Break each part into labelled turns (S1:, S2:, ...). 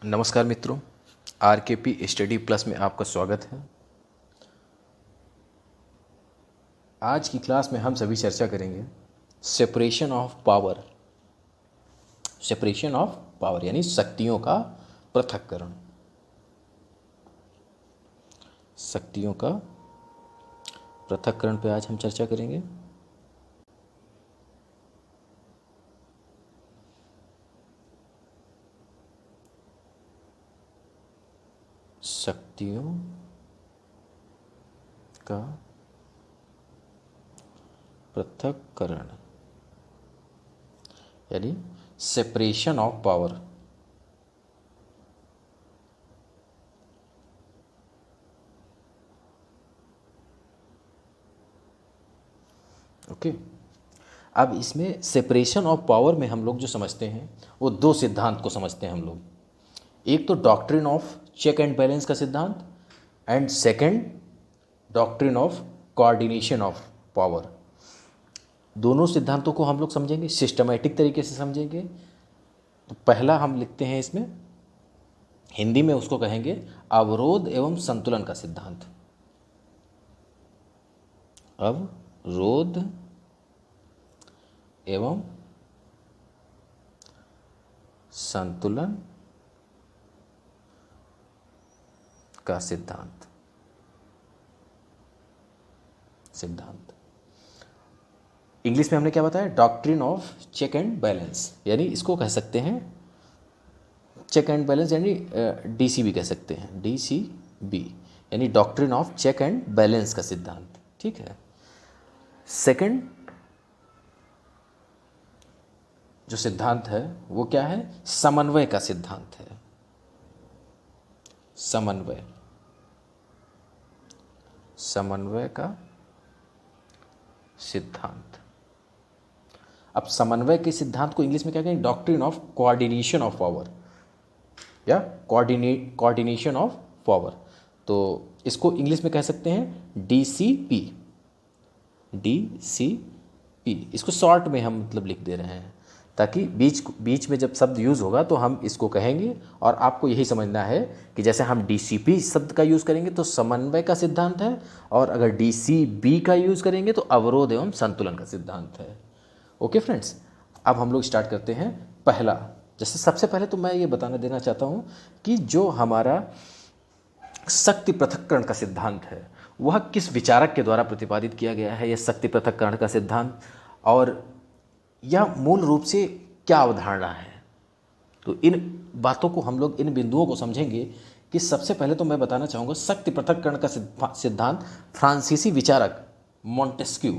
S1: नमस्कार मित्रों, आरकेपी study plus में आपका स्वागत है। आज की क्लास में हम सभी चर्चा करेंगे separation of power. Separation of power यानी शक्तियों का पृथक्करण। शक्तियों का पृथक्करण पे आज हम चर्चा करेंगे। शक्तियों का पृथक्करण यानी सेपरेशन ऑफ पावर। ओके, अब इसमें सेपरेशन ऑफ पावर में हम लोग जो समझते हैं वो दो सिद्धांत को समझते हैं हम लोग। एक तो doctrine of check and balance का सिद्धांत and second doctrine of coordination of power. दोनों सिद्धांतों को हम लोग समझेंगे, सिस्टमैटिक तरीके से समझेंगे। तो पहला हम लिखते हैं इसमें, हिंदी में उसको कहेंगे अवरोध एवं संतुलन का सिद्धांत। अवरोध एवं संतुलन का सिद्धांत। इंग्लिश में हमने क्या बताया? Doctrine of check and balance, यानी इसको कह सकते हैं चेक एंड बैलेंस, यानी डीसीबी कह सकते हैं, डीसीबी यानी doctrine of check and balance का सिद्धांत। ठीक है। सेकंड जो सिद्धांत है वो क्या है? समन्वय का सिद्धांत है। समन्वय का सिद्धांत। अब समन्वय के सिद्धांत को इंग्लिश में क्या कहेंगे? Doctrine of coordination of power या कोऑर्डिनेशन ऑफ पावर। तो इसको इंग्लिश में कह सकते हैं डीसीपी। डीसीपी इसको शॉर्ट में हम मतलब लिख दे रहे हैं ताकि बीच में जब शब्द यूज़ होगा तो हम इसको कहेंगे। और आपको यही समझना है कि जैसे हम डीसीपी शब्द का यूज़ करेंगे तो समन्वय का सिद्धांत है, और अगर डीसीबी का यूज़ करेंगे तो अवरोध एवं संतुलन का सिद्धांत है। ओके फ्रेंड्स, अब हम लोग स्टार्ट करते हैं। पहला, जैसे सबसे पहले तो मैं ये बताना देना चाहता हूँ कि जो हमारा शक्ति पृथक्करण का सिद्धांत है वह किस विचारक के द्वारा प्रतिपादित किया गया है, यह शक्ति पृथक्करण का सिद्धांत, और यह मूल रूप से क्या अवधारणा है। तो इन बातों को हम लोग, इन बिंदुओं को समझेंगे कि सबसे पहले तो मैं बताना चाहूँगा शक्ति पृथक्करण का सिद्धांत फ्रांसीसी विचारक मॉन्टेस्क्यू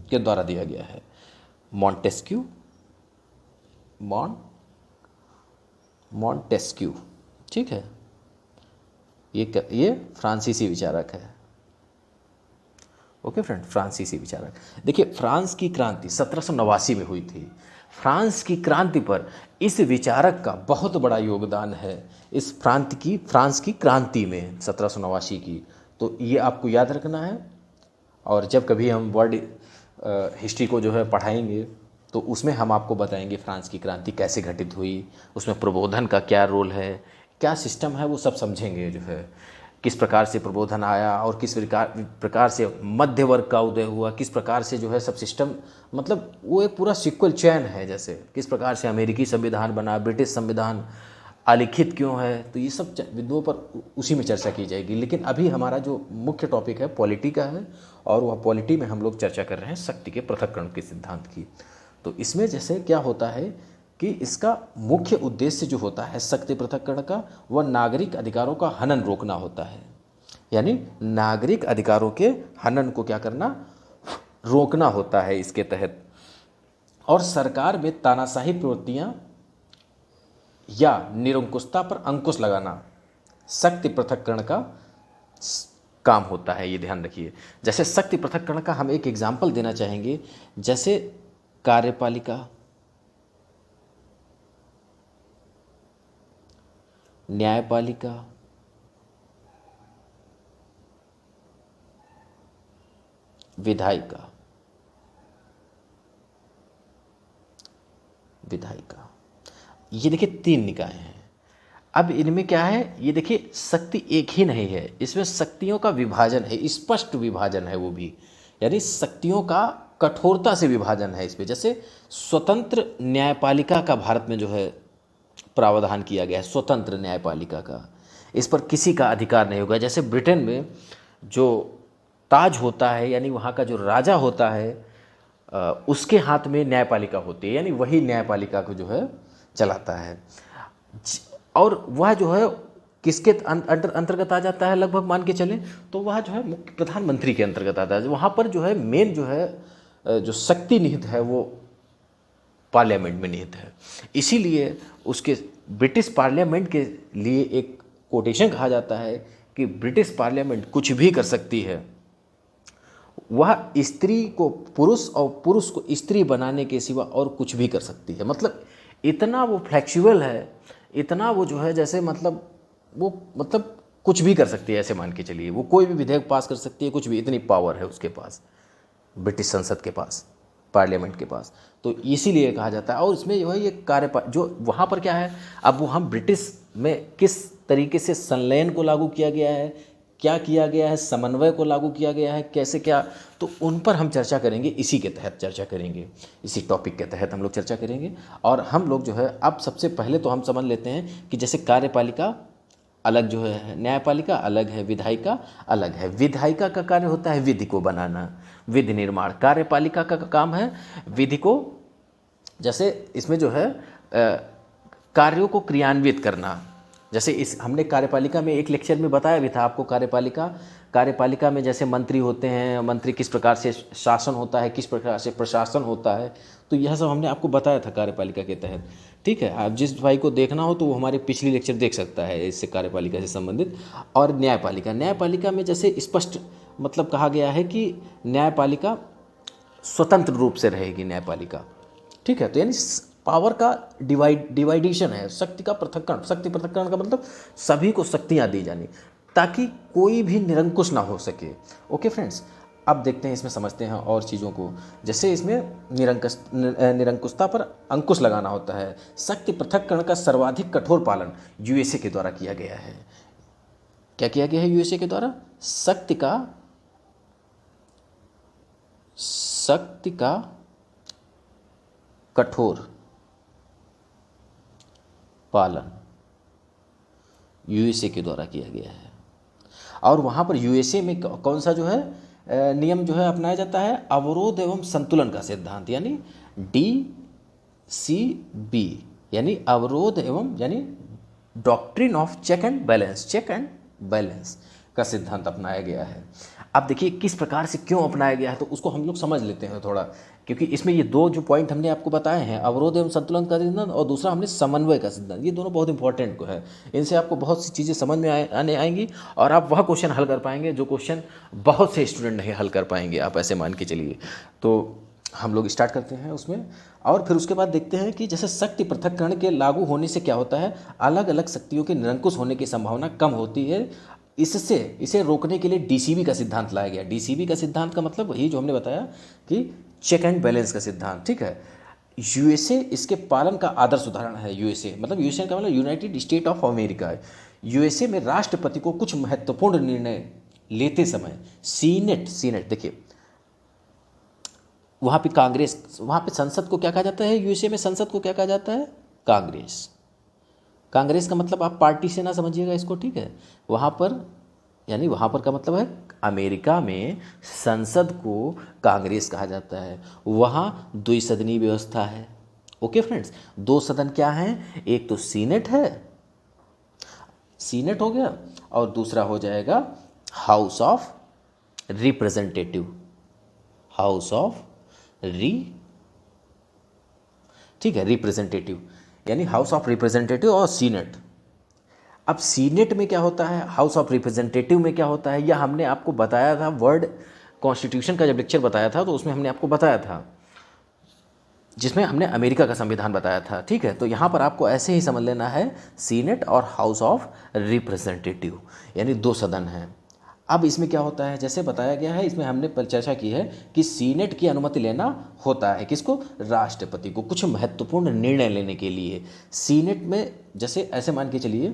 S1: के द्वारा दिया गया है। मॉन्टेस्क्यू, ठीक है। ये फ्रांसीसी विचारक है। ओके फ्रेंड, फ्रांसीसी विचारक। देखिए, फ्रांस की क्रांति 1789 में हुई थी। फ्रांस की क्रांति पर इस विचारक का बहुत बड़ा योगदान है। इस फ्रांस की क्रांति में 1789 की, तो ये आपको याद रखना है। और जब कभी हम वर्ल्ड हिस्ट्री को जो है पढ़ाएंगे तो उसमें हम आपको बताएंगे फ्रांस की क्रांति कैसे घटित हुई, उसमें प्रबोधन का क्या रोल है, क्या सिस्टम है, वो सब समझेंगे। जो है किस प्रकार से प्रबोधन आया और किस प्रकार से मध्य वर्ग का उदय हुआ, किस प्रकार से जो है सब सिस्टम, मतलब वो एक पूरा सिक्वल चैन है। जैसे किस प्रकार से अमेरिकी संविधान बना, ब्रिटिश संविधान अलिखित क्यों है, तो ये सब बिंदुओं पर उसी में चर्चा की जाएगी। लेकिन अभी हमारा जो मुख्य टॉपिक है पॉलिटी का है, और वह पॉलिटी में हम लोग चर्चा कर रहे हैं शक्ति के पृथक्करण के सिद्धांत की। तो इसमें जैसे क्या होता है कि इसका मुख्य उद्देश्य जो होता है शक्ति पृथक्करण का, वह नागरिक अधिकारों का हनन रोकना होता है। यानी नागरिक अधिकारों के हनन को क्या करना? रोकना होता है इसके तहत। और सरकार में तानाशाही प्रवृत्तियां या निरंकुशता पर अंकुश लगाना शक्ति पृथक्करण का काम होता है। ये ध्यान रखिए। जैसे शक्ति पृथक्करण का हम एक एग्जाम्पल देना चाहेंगे, जैसे कार्यपालिका, न्यायपालिका, विधायिका, ये देखिए 3 निकाय हैं। अब इनमें क्या है, ये देखिए शक्ति एक ही नहीं है, इसमें शक्तियों का विभाजन है, स्पष्ट विभाजन है वो भी, यानी शक्तियों का कठोरता से विभाजन है इसमें। जैसे स्वतंत्र न्यायपालिका का भारत में जो है प्रावधान किया गया है, स्वतंत्र न्यायपालिका का, इस पर किसी का अधिकार नहीं होगा। जैसे ब्रिटेन में जो ताज होता है, यानी वहाँ का जो राजा होता है, उसके हाथ में न्यायपालिका होती है, यानी वही न्यायपालिका को जो है चलाता है। और वह जो है किसके अंतर्गत आ जाता है, लगभग मान के चलें तो वह जो है मुख्य प्रधानमंत्री के अंतर्गत आता है। वहाँ पर जो है मेन जो है जो शक्ति निहित है वो पार्लियामेंट में निहित है। इसीलिए उसके ब्रिटिश पार्लियामेंट के लिए एक कोटेशन कहा जाता है कि ब्रिटिश पार्लियामेंट कुछ भी कर सकती है, वह स्त्री को पुरुष और पुरुष को स्त्री बनाने के सिवा और कुछ भी कर सकती है। मतलब इतना वो फ्लेक्सिबल है, इतना वो जो है जैसे मतलब कुछ भी कर सकती है, ऐसे मान के चलिए। वो कोई भी विधेयक पास कर सकती है, कुछ भी, इतनी पावर है उसके पास, ब्रिटिश संसद के पास, पार्लियामेंट के पास। तो इसीलिए कहा जाता है। और इसमें जो है ये जो वहाँ पर क्या है, अब वो हम ब्रिटिश में किस तरीके से संलयन को लागू किया गया है, क्या किया गया है, समन्वय को लागू किया गया है, कैसे क्या, तो उन पर हम चर्चा करेंगे, इसी के तहत चर्चा करेंगे, इसी टॉपिक के तहत हम लोग चर्चा करेंगे। और हम लोग जो है अब सबसे पहले तो हम समझ लेते हैं कि जैसे कार्यपालिका अलग जो है, न्यायपालिका अलग है, विधायिका अलग है। विधायिका का कार्य होता है विधि को बनाना, विधि निर्माण। कार्यपालिका का काम है विधि को, जैसे इसमें जो है कार्यों को क्रियान्वित करना। जैसे इस हमने कार्यपालिका में एक लेक्चर में बताया भी था आपको, कार्यपालिका में जैसे मंत्री होते हैं, मंत्री किस प्रकार से शासन होता है, किस प्रकार से प्रशासन होता है, तो यह सब हमने आपको बताया था कार्यपालिका के तहत। ठीक है, आप जिस भाई को देखना हो तो वो हमारे पिछली लेक्चर देख सकता है इससे, कार्यपालिका से संबंधित। और न्यायपालिका में जैसे स्पष्ट मतलब कहा गया है कि न्यायपालिका स्वतंत्र रूप से रहेगी न्यायपालिका। ठीक है, तो यानी पावर का डिवाइडेशन है, शक्ति का पृथक्करण। शक्ति पृथक्करण का मतलब सभी को शक्तियाँ दी जानी, ताकि कोई भी निरंकुश ना हो सके। ओके फ्रेंड्स, अब देखते हैं, इसमें समझते हैं और चीज़ों को। जैसे इसमें निरंकुशता पर अंकुश लगाना होता है। शक्ति पृथक्करण का सर्वाधिक कठोर पालन यूएसए के द्वारा किया गया है। क्या किया गया है यूएसए के द्वारा? शक्ति का कठोर पालन यूएसए के द्वारा किया गया है। और वहाँ पर यूएसए में कौन सा जो है नियम जो है अपनाया जाता है? अवरोध एवं संतुलन का सिद्धांत, यानी DCB, यानी अवरोध एवं, यानी doctrine of check and balance का सिद्धांत अपनाया गया है। अब देखिए किस प्रकार से क्यों अपनाया गया है, तो उसको हम लोग समझ लेते हैं थोड़ा, क्योंकि इसमें ये दो जो पॉइंट हमने आपको बताए हैं, अवरोध एवं संतुलन का सिद्धांत और दूसरा हमने समन्वय का सिद्धांत, ये दोनों बहुत इंपॉर्टेंट को है। इनसे आपको बहुत सी चीज़ें समझ में आने आएंगी और आप वह क्वेश्चन हल कर पाएंगे जो क्वेश्चन बहुत से स्टूडेंट नहीं हल कर पाएंगे, आप ऐसे मान के चलिए। तो हम लोग स्टार्ट करते हैं उसमें, और फिर उसके बाद देखते हैं कि जैसे शक्ति पृथक्करण के लागू होने से क्या होता है, अलग अलग शक्तियों के निरंकुश होने की संभावना कम होती है। इसे रोकने के लिए डीसीबी का सिद्धांत लाया गया। डीसीबी का सिद्धांत का मतलब वही जो हमने बताया कि चेक एंड बैलेंस का सिद्धांत। ठीक है, यूएसए इसके पालन का आदर्श उदाहरण है। यूएसए का मतलब यूनाइटेड स्टेट ऑफ अमेरिका है। यूएसए में राष्ट्रपति को कुछ महत्वपूर्ण निर्णय लेते समय सीनेट देखिए, वहाँ पे कांग्रेस, वहाँ पे संसद को क्या कहा जाता है? यूएसए में संसद को क्या कहा जाता है? कांग्रेस का मतलब आप पार्टी से ना समझिएगा इसको, ठीक है। वहाँ पर यानी वहाँ पर का मतलब है अमेरिका में संसद को कांग्रेस कहा जाता है। वहाँ द्विसदनीय व्यवस्था है। ओके फ्रेंड्स, दो सदन क्या हैं? एक तो सीनेट है, सीनेट हो गया, और दूसरा हो जाएगा हाउस ऑफ रिप्रेजेंटेटिव, ठीक है, रिप्रेजेंटेटिव, यानी हाउस ऑफ रिप्रेजेंटेटिव और सीनेट। अब सीनेट में क्या होता है, हाउस ऑफ रिप्रेजेंटेटिव में क्या होता है, यह हमने आपको बताया था वर्ड कॉन्स्टिट्यूशन का जब लेक्चर बताया था तो उसमें हमने आपको बताया था, जिसमें हमने अमेरिका का संविधान बताया था। ठीक है, तो यहाँ पर आपको ऐसे ही समझ लेना है, सीनेट और हाउस ऑफ रिप्रेजेंटेटिव, यानी दो सदन हैं। अब इसमें क्या होता है, जैसे बताया गया है, इसमें हमने चर्चा की है कि सीनेट की अनुमति लेना होता है, किसको, राष्ट्रपति को, कुछ महत्वपूर्ण निर्णय लेने के लिए। सीनेट में जैसे ऐसे मान के चलिए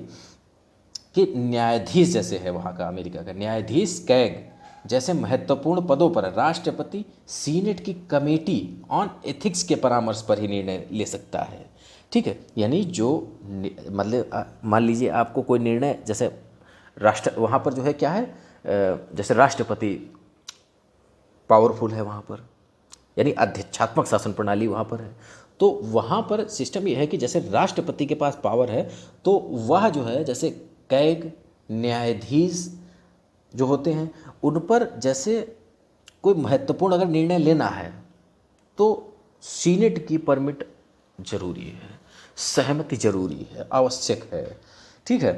S1: कि न्यायाधीश जैसे है वहाँ का, अमेरिका का न्यायाधीश, कैग जैसे महत्वपूर्ण पदों पर राष्ट्रपति सीनेट की कमेटी ऑन एथिक्स के परामर्श पर ही निर्णय ले सकता है। ठीक है, यानी जो मतलब मान लीजिए आपको कोई निर्णय, जैसे राष्ट्र वहाँ पर जो है क्या है, जैसे राष्ट्रपति पावरफुल है वहाँ पर, यानी अध्यक्षात्मक शासन प्रणाली वहाँ पर है। तो वहाँ पर सिस्टम ये है कि जैसे राष्ट्रपति के पास पावर है, तो वह जो है जैसे कैग, न्यायाधीश जो होते हैं, उन पर जैसे कोई महत्वपूर्ण अगर निर्णय लेना है तो सीनेट की परमिट जरूरी है, सहमति जरूरी है, आवश्यक है। ठीक है,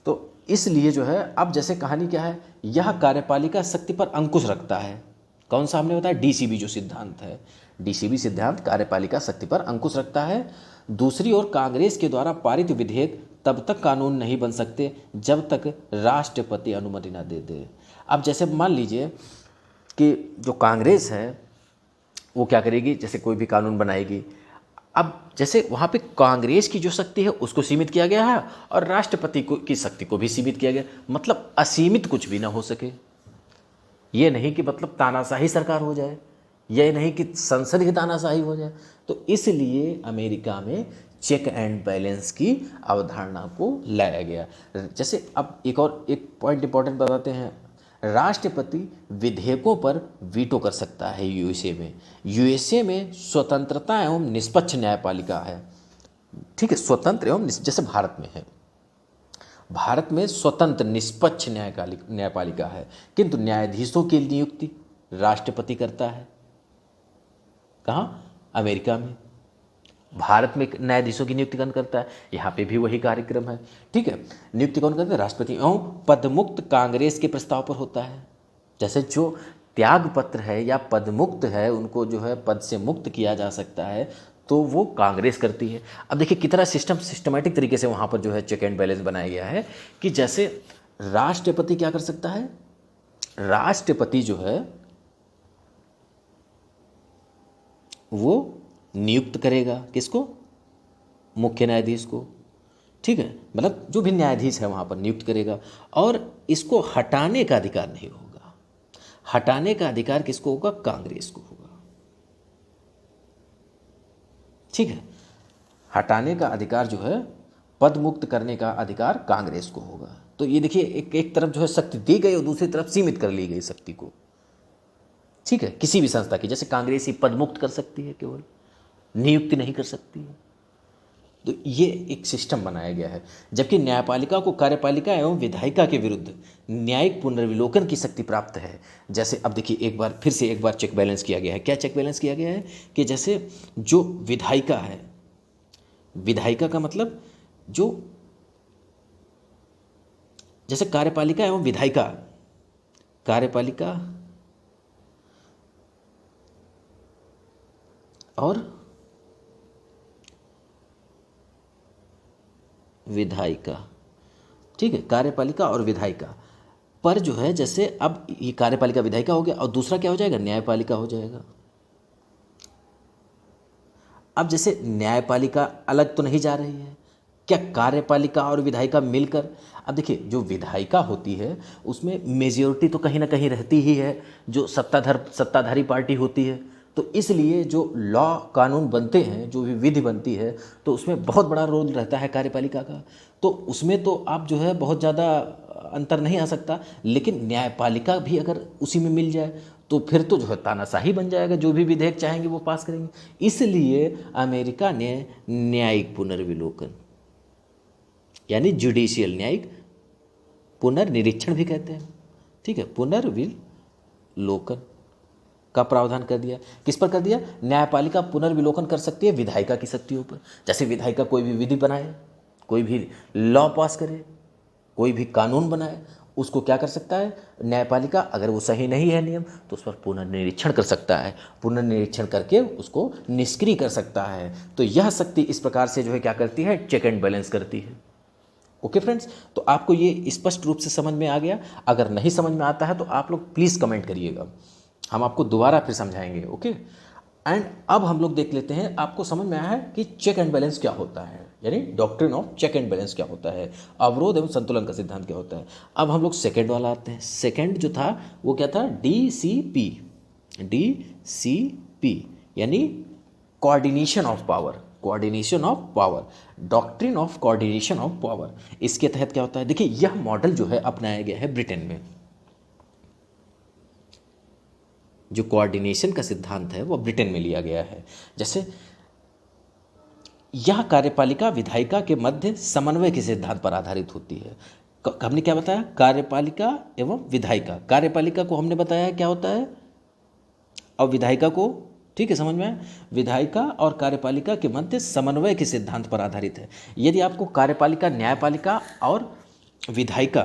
S1: तो इसलिए जो है, अब जैसे कहानी क्या है, यह कार्यपालिका शक्ति पर अंकुश रखता है। कौन सा हमने बताया, डीसीबी जो सिद्धांत है, डीसीबी सिद्धांत कार्यपालिका शक्ति पर अंकुश रखता है। दूसरी ओर कांग्रेस के द्वारा पारित विधेयक तब तक कानून नहीं बन सकते जब तक राष्ट्रपति अनुमति ना दे दे। अब जैसे मान लीजिए कि जो कांग्रेस है वो क्या करेगी, जैसे कोई भी कानून बनाएगी, अब जैसे वहाँ पे कांग्रेस की जो शक्ति है उसको सीमित किया गया है और राष्ट्रपति को की शक्ति को भी सीमित किया गया, मतलब असीमित कुछ भी ना हो सके। ये नहीं कि मतलब तानाशाही सरकार हो जाए, यह नहीं कि संसद ही तानाशाही हो जाए। तो इसलिए अमेरिका में चेक एंड बैलेंस की अवधारणा को लाया गया। जैसे अब एक पॉइंट इंपॉर्टेंट बताते हैं, राष्ट्रपति विधेयकों पर वीटो कर सकता है यूएसए में। यूएसए में स्वतंत्रता एवं निष्पक्ष न्यायपालिका है। ठीक है, स्वतंत्र एवं जैसे भारत में है, भारत में स्वतंत्र निष्पक्ष न्यायपालिका है, किंतु न्यायाधीशों की नियुक्ति राष्ट्रपति करता है। कहाँ, अमेरिका में। भारत में न्यायाधीशों की नियुक्ति कौन करता है, यहाँ पे भी वही कार्यक्रम है। ठीक है, नियुक्ति कौन करता है, राष्ट्रपति। एवं पदमुक्त कांग्रेस के प्रस्ताव पर होता है। जैसे जो त्याग पत्र है या पदमुक्त है, उनको जो है पद से मुक्त किया जा सकता है, तो वो कांग्रेस करती है। अब देखिए कितना सिस्टमैटिक तरीके से वहाँ पर जो है चेक एंड बैलेंस बनाया गया है कि जैसे राष्ट्रपति क्या कर सकता है, राष्ट्रपति जो है वो नियुक्त करेगा किसको, मुख्य न्यायाधीश को। ठीक है, मतलब जो भी न्यायाधीश है वहाँ पर नियुक्त करेगा, और इसको हटाने का अधिकार नहीं होगा। हटाने का अधिकार किसको होगा, कांग्रेस को होगा। ठीक है, हटाने का अधिकार जो है, पद मुक्त करने का अधिकार कांग्रेस को होगा। तो ये देखिए एक तरफ जो है शक्ति दी गई और दूसरी तरफ सीमित कर ली गई शक्ति को। ठीक है, किसी भी संस्था की, जैसे कांग्रेस ही पद मुक्त कर सकती है, केवल नियुक्ति नहीं कर सकती है। तो ये एक सिस्टम बनाया गया है। जबकि न्यायपालिका को कार्यपालिका एवं विधायिका के विरुद्ध न्यायिक पुनर्विलोकन की शक्ति प्राप्त है। जैसे अब देखिए फिर से एक बार चेक बैलेंस किया गया है। क्या चेक बैलेंस किया गया है कि जैसे जो विधायिका है, विधायिका का मतलब जो, जैसे कार्यपालिका एवं विधायिका, कार्यपालिका और विधायिका। ठीक है, कार्यपालिका और विधायिका पर जो है, जैसे अब ये कार्यपालिका विधायिका हो गया और दूसरा क्या हो जाएगा, न्यायपालिका हो जाएगा। अब जैसे न्यायपालिका अलग तो नहीं जा रही है, क्या कार्यपालिका और विधायिका मिलकर, अब देखिए जो विधायिका होती है उसमें मेजॉरिटी तो कहीं ना कहीं रहती ही है, जो सत्ताधारी पार्टी होती है। तो इसलिए जो लॉ कानून बनते हैं, जो भी विधि बनती है, तो उसमें बहुत बड़ा रोल रहता है कार्यपालिका का। तो उसमें तो आप जो है बहुत ज़्यादा अंतर नहीं आ सकता, लेकिन न्यायपालिका भी अगर उसी में मिल जाए तो फिर तो जो है तानाशाही बन जाएगा, जो भी विधेयक चाहेंगे वो पास करेंगे। इसलिए अमेरिका ने न्यायिक पुनर्विलोकन, यानी जुडिशियल, न्यायिक पुनर्निरीक्षण भी कहते हैं, ठीक है, पुनर्विलोकन का प्रावधान कर दिया। किस पर कर दिया, न्यायपालिका पुनर्विलोकन कर सकती है विधायिका की शक्तियों पर। जैसे विधायिका कोई भी विधि बनाए, कोई भी लॉ पास करे, कोई भी कानून बनाए, उसको क्या कर सकता है न्यायपालिका, अगर वो सही नहीं है नियम तो उस पर पुनर्निरीक्षण कर सकता है, पुनर्निरीक्षण करके उसको निष्क्रिय कर सकता है। तो यह शक्ति इस प्रकार से जो है क्या करती है, चेक एंड बैलेंस करती है। ओके फ्रेंड्स, तो आपको ये स्पष्ट रूप से समझ में आ गया? अगर नहीं समझ में आता है तो आप लोग प्लीज़ कमेंट करिएगा, हम आपको दोबारा फिर समझाएंगे। ओके, एंड अब हम लोग देख लेते हैं, आपको समझ में आया है कि चेक एंड बैलेंस क्या होता है, यानी doctrine of check and balance क्या होता है, अवरोध एवं संतुलन का सिद्धांत क्या होता है। अब हम लोग सेकेंड वाला आते हैं। सेकेंड जो था वो क्या था? DCP, DCP यानी coordination of power, coordination of power, doctrine of coordination of power. इसके तहत क्या होता है? देखिए, यह मॉडल जो है अपनाया गया है ब्रिटेन में। जो कोऑर्डिनेशन का सिद्धांत है वो ब्रिटेन में लिया गया है। जैसे यह कार्यपालिका विधायिका के मध्य समन्वय के सिद्धांत पर आधारित होती है। हमने क्या बताया? कार्यपालिका एवं विधायिका। कार्यपालिका को हमने बताया क्या होता है, और विधायिका को, ठीक है, समझ में आया? विधायिका और कार्यपालिका के मध्य समन्वय के सिद्धांत पर आधारित है। यदि आपको कार्यपालिका, न्यायपालिका और विधायिका,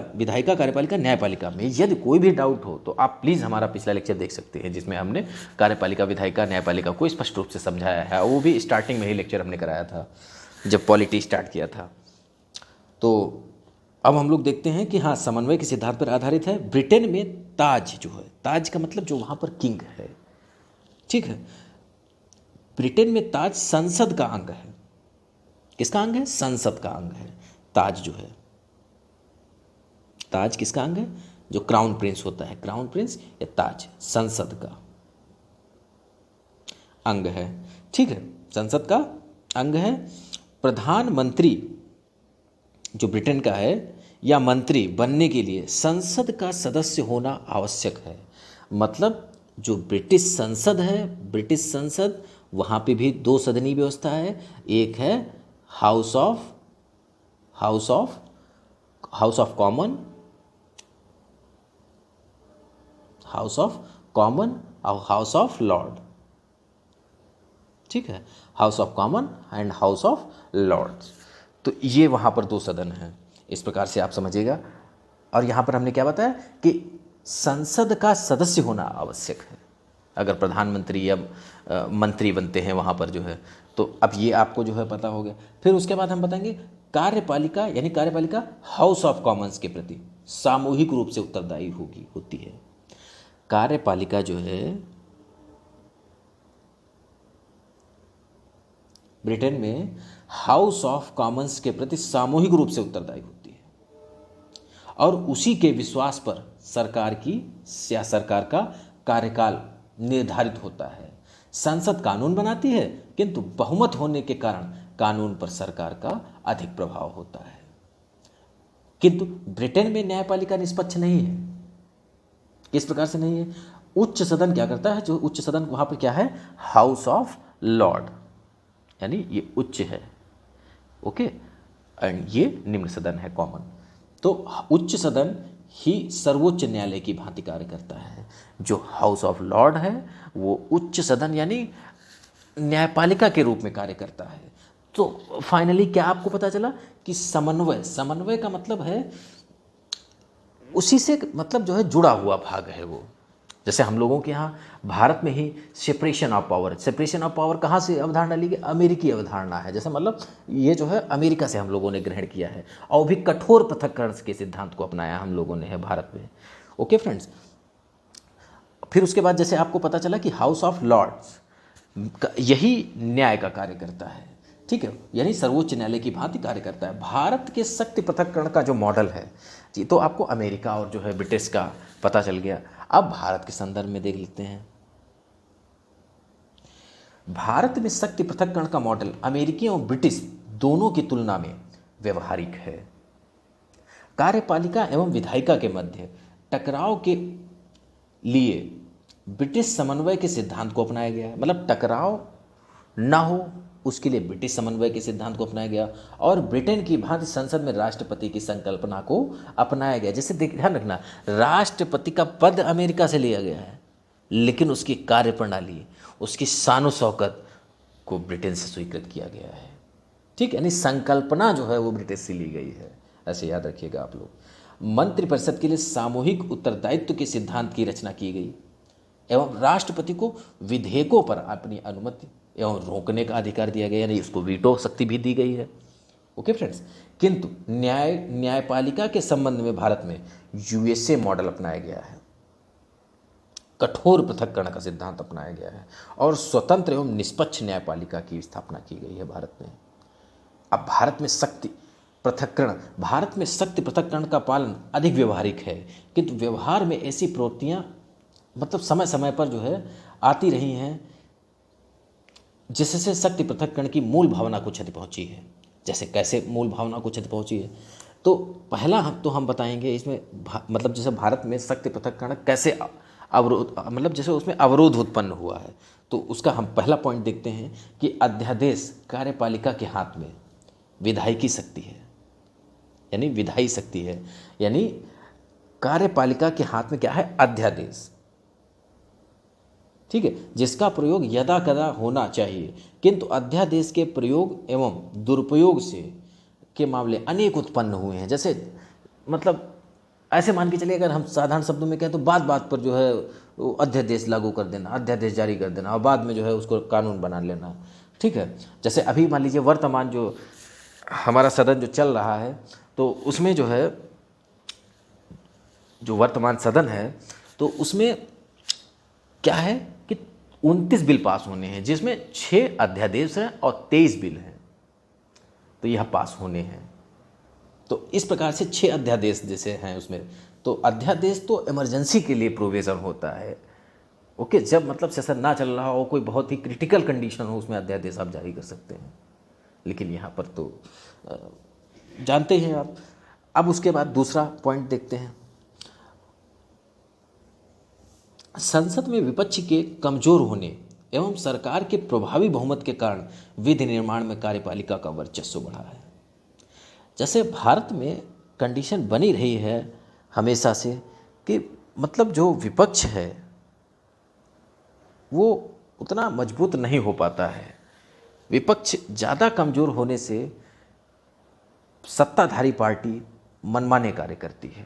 S1: कार्यपालिका, न्यायपालिका में यदि कोई भी डाउट हो तो आप प्लीज़ हमारा पिछला लेक्चर देख सकते हैं, जिसमें हमने कार्यपालिका, विधायिका, न्यायपालिका को स्पष्ट रूप से समझाया है। वो भी स्टार्टिंग में ही लेक्चर हमने कराया था जब पॉलिटी स्टार्ट किया था। तो अब हम लोग देखते हैं कि हाँ, समन्वय के सिद्धांत पर आधारित है। ब्रिटेन में ताज जो है, ताज का मतलब जो वहाँ पर किंग है, ठीक है, ब्रिटेन में ताज संसद का अंग है। किसका अंग है? संसद का अंग है। ताज जो है, ताज किसका अंग है? जो क्राउन प्रिंस होता है, क्राउन प्रिंस या ताज संसद का अंग है, ठीक है, संसद का अंग है। प्रधानमंत्री जो ब्रिटेन का है या मंत्री बनने के लिए संसद का सदस्य होना आवश्यक है। मतलब जो ब्रिटिश संसद है, ब्रिटिश संसद, वहाँ पे भी दो सदनी व्यवस्था है। एक है हाउस ऑफ कॉमन और हाउस ऑफ लॉर्ड, ठीक है, house of common and house of lords. तो ये वहाँ पर दो सदन हैं, इस प्रकार से आप समझिएगा। और यहाँ पर हमने क्या बताया कि संसद का सदस्य होना आवश्यक है अगर प्रधानमंत्री या मंत्री बनते हैं वहाँ पर जो है। तो अब ये आपको जो है पता हो गया। फिर उसके बाद हम बताएंगे कार्यपालिका, यानी कार्यपालिका हाउस ऑफ कॉमन्स के प्रति सामूहिक रूप से उत्तरदायी होती है। कार्यपालिका जो है ब्रिटेन में हाउस ऑफ कॉमन्स के प्रति सामूहिक रूप से उत्तरदायी होती है, और उसी के विश्वास पर सरकार का कार्यकाल निर्धारित होता है। संसद कानून बनाती है, किंतु बहुमत होने के कारण कानून पर सरकार का अधिक प्रभाव होता है। किंतु ब्रिटेन में न्यायपालिका निष्पक्ष नहीं है। किस प्रकार से नहीं है? उच्च सदन क्या करता है? जो उच्च सदन वहां पर क्या है? हाउस ऑफ लॉर्ड, यानी ये उच्च है, ओके, एंड ये निम्न सदन है, कॉमन। तो उच्च सदन ही सर्वोच्च न्यायालय की भांति कार्य करता है। जो हाउस ऑफ लॉर्ड है वो उच्च सदन यानी न्यायपालिका के रूप में कार्य करता है। तो फाइनली क्या आपको पता चला कि समन्वय का मतलब है उसी से, मतलब जो है जुड़ा हुआ भाग है वो। जैसे हम लोगों के यहाँ भारत में ही सेपरेशन ऑफ पावर कहाँ से अवधारणा ली गई? अमेरिकी अवधारणा है। जैसे मतलब ये जो है अमेरिका से हम लोगों ने ग्रहण किया है, और भी कठोर पृथक्करण के सिद्धांत को अपनाया हम लोगों ने है भारत में। ओके फ्रेंड्स, फिर उसके बाद जैसे आपको पता चला कि हाउस ऑफ लॉर्ड्स यही न्याय का कार्य करता है, ठीक है, यानी सर्वोच्च न्यायालय की भांति कार्य करता है। भारत के शक्ति पृथक्करण का जो मॉडल है जी, तो आपको अमेरिका और जो है ब्रिटिश का पता चल गया। अब भारत के संदर्भ में देख लेते हैं। भारत में शक्ति पृथक्करण का मॉडल अमेरिकी और ब्रिटिश दोनों की तुलना में व्यवहारिक है। कार्यपालिका एवं विधायिका के मध्य टकराव के लिए ब्रिटिश समन्वय के सिद्धांत को अपनाया गया है। मतलब टकराव ना हो उसके लिए ब्रिटिश समन्वय के सिद्धांत को अपनाया गया, और ब्रिटेन की भांति संसद में राष्ट्रपति की संकल्पना को अपनाया गया। जैसे ध्यान रखना, राष्ट्रपति का पद अमेरिका से लिया गया है, लेकिन उसकी कार्यप्रणाली, उसकी शान शौकत को ब्रिटेन से स्वीकृत किया गया है, ठीक है, यानी संकल्पना जो है वो ब्रिटिश से ली गई है। ऐसे याद रखिएगा आप लोग। मंत्रिपरिषद के लिए सामूहिक उत्तरदायित्व के सिद्धांत की रचना की गई, एवं राष्ट्रपति को विधेयकों पर अपनी अनुमति एवं रोकने का अधिकार दिया गया, यानी इसको वीटो शक्ति भी दी गई है। ओके फ्रेंड्स, किंतु न्यायपालिका के संबंध में भारत में यूएसए मॉडल अपनाया गया है, कठोर पृथक्करण का सिद्धांत अपनाया गया है और स्वतंत्र एवं निष्पक्ष न्यायपालिका की स्थापना की गई है भारत में। अब भारत में शक्ति पृथक्करण का पालन अधिक व्यवहारिक है, किंतु व्यवहार में ऐसी प्रवृत्तियां मतलब समय समय पर जो है आती रही हैं जिससे शक्ति पृथक्करण की मूल भावना को क्षति पहुंची है। जैसे कैसे मूल भावना को क्षति पहुंची है, तो पहला हम बताएंगे इसमें मतलब जैसे भारत में शक्ति पृथक्करण कैसे अवरोध मतलब जैसे उसमें अवरोध उत्पन्न हुआ है, तो उसका हम पहला पॉइंट देखते हैं कि अध्यादेश कार्यपालिका के हाथ में विधायिकी शक्ति है, यानी विधायी शक्ति है, यानी कार्यपालिका के हाथ में क्या है, अध्यादेश, ठीक है, जिसका प्रयोग यदा कदा होना चाहिए, किंतु अध्यादेश के प्रयोग एवं दुरुपयोग से के मामले अनेक उत्पन्न हुए हैं। जैसे मतलब ऐसे मान के चलिए, अगर हम साधारण शब्दों में कहें तो बात बात पर जो है वो अध्यादेश लागू कर देना, अध्यादेश जारी कर देना और बाद में जो है उसको कानून बना लेना, ठीक है। जैसे अभी मान लीजिए वर्तमान जो हमारा सदन जो चल रहा है, तो उसमें जो है जो वर्तमान सदन है, तो उसमें क्या है कि 29 बिल पास होने हैं, जिसमें 6 अध्यादेश हैं और 23 बिल हैं, तो यह पास होने हैं। तो इस प्रकार से 6 अध्यादेश जैसे हैं उसमें, तो अध्यादेश तो इमरजेंसी के लिए प्रोविज़न होता है, ओके, जब मतलब सेशन ना चल रहा हो, कोई बहुत ही क्रिटिकल कंडीशन हो, उसमें अध्यादेश आप जारी कर सकते हैं। लेकिन यहाँ पर तो जानते हैं आप। अब उसके बाद दूसरा पॉइंट देखते हैं, संसद में विपक्ष के कमजोर होने एवं सरकार के प्रभावी बहुमत के कारण विधि निर्माण में कार्यपालिका का वर्चस्व बढ़ा है। जैसे भारत में कंडीशन बनी रही है हमेशा से कि मतलब जो विपक्ष है वो उतना मजबूत नहीं हो पाता है। विपक्ष ज़्यादा कमज़ोर होने से सत्ताधारी पार्टी मनमाने कार्य करती है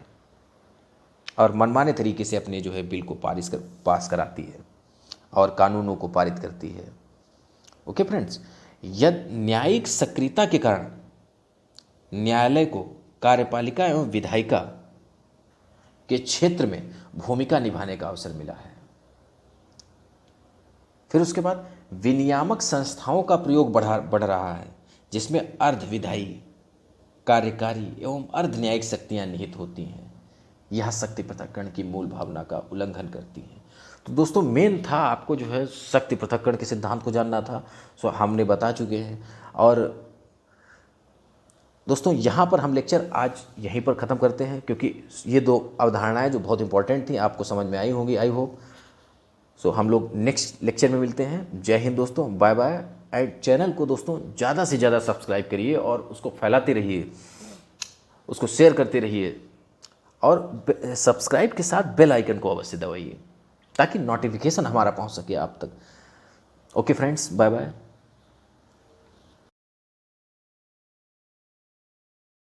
S1: और मनमाने तरीके से अपने जो है बिल को पास कराती है और कानूनों को पारित करती है। ओके फ्रेंड्स, यदि न्यायिक सक्रियता के कारण न्यायालय को कार्यपालिका एवं विधायिका के क्षेत्र में भूमिका निभाने का अवसर मिला है। फिर उसके बाद विनियामक संस्थाओं का प्रयोग बढ़ रहा है, जिसमें अर्ध विधायी, कार्यकारी एवं अर्ध न्यायिक शक्तियां निहित होती हैं। यह शक्ति पृथक्करण की मूल भावना का उल्लंघन करती हैं। तो दोस्तों मेन था आपको जो है शक्ति पृथक्करण के सिद्धांत को जानना था, सो हमने बता चुके हैं। और दोस्तों यहाँ पर हम लेक्चर आज यहीं पर ख़त्म करते हैं, क्योंकि ये 2 अवधारणाएं जो बहुत इंपॉर्टेंट थी आपको समझ में आई होंगी, आई होप। सो हम लोग नेक्स्ट लेक्चर में मिलते हैं। जय हिंद दोस्तों, बाय बाय। एंड चैनल को दोस्तों ज़्यादा से ज़्यादा सब्सक्राइब करिए और उसको फैलाते रहिए, उसको शेयर करते रहिए और सब्सक्राइब के साथ बेल आइकन को अवश्य दबाइए ताकि नोटिफिकेशन हमारा पहुंच सके आप तक। Okay friends, bye bye.